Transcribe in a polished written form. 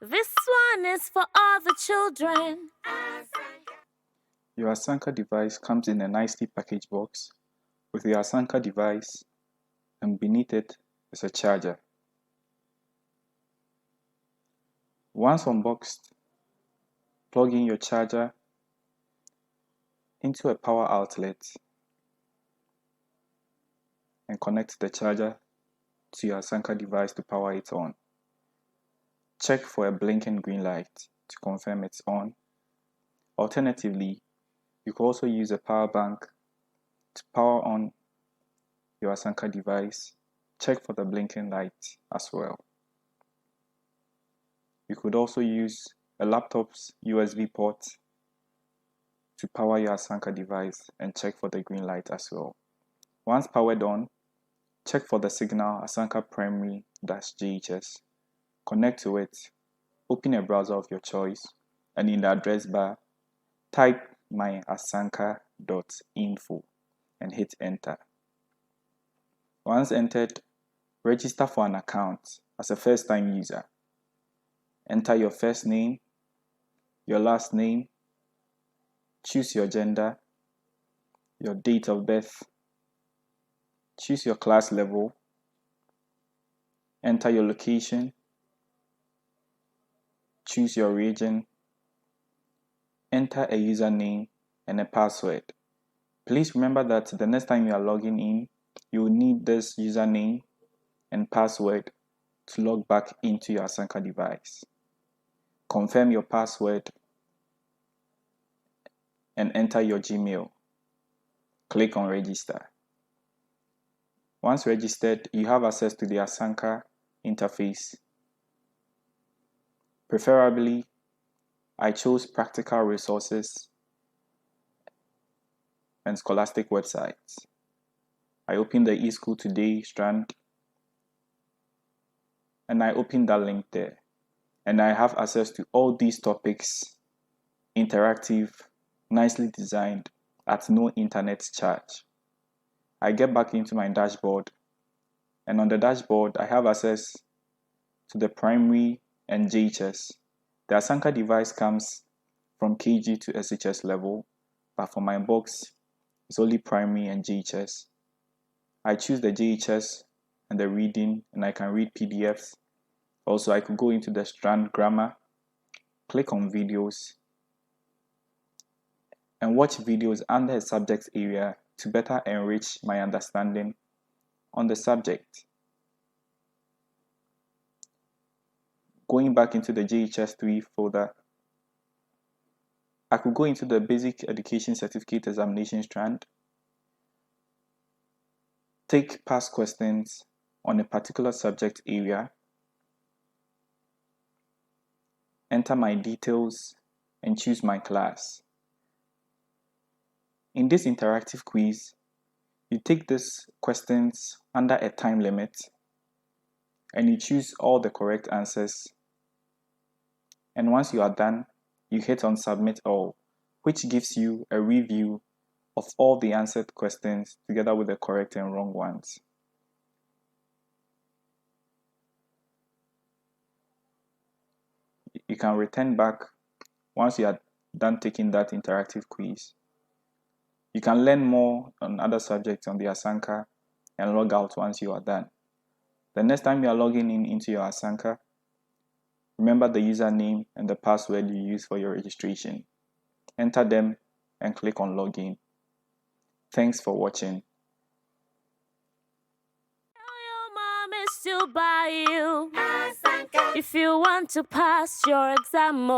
This one is for all the children. Your ASANKA device comes in a nicely packaged box with your ASANKA device, and beneath it is a charger. Once unboxed, plug in your charger into a power outlet and connect the charger to your ASANKA device to power it on. Check for a blinking green light to confirm it's on. Alternatively, you can also use a power bank to power on your ASANKA device. Check for the blinking light as well. You could also use a laptop's USB port to power your ASANKA device and check for the green light as well. Once powered on, check for the signal ASANKA primary-JHS. Connect to it, open a browser of your choice, and in the address bar, type myasanka.info and hit enter. Once entered, register for an account as a first-time user. Enter your first name, your last name, choose your gender, your date of birth, choose your class level, enter your location, choose your region, enter a username and a password. Please remember that the next time you are logging in, you will need this username and password to log back into your ASANKA device. Confirm your password and enter your Gmail. Click on register. Once registered, you have access to the ASANKA interface. Preferably, I chose practical resources and scholastic websites. I opened the eSchool Today strand and I opened that link there. And I have access to all these topics, interactive, nicely designed, at no internet charge. I get back into my dashboard, and on the dashboard, I have access to the primary and JHS. The ASANKA device comes from KG to SHS level, but for my box, it's only primary and JHS. I choose the JHS and the reading, and I can read PDFs. Also, I could go into the strand grammar, click on videos, and watch videos under a subject area to better enrich my understanding on the subject. Going back into the JHS3 folder, I could go into the Basic Education Certificate Examination strand, take past questions on a particular subject area, enter my details, and choose my class. In this interactive quiz, you take these questions under a time limit and you choose all the correct answers. And once you are done, you hit on Submit All, which gives you a review of all the answered questions together with the correct and wrong ones. You can return back once you are done taking that interactive quiz. You can learn more on other subjects on the ASANKA and log out once you are done. The next time you are logging in into your ASANKA, remember the username and the password you use for your registration. Enter them and click on Login. Thanks for watching. Your mom is still by you. If you want to pass your exam,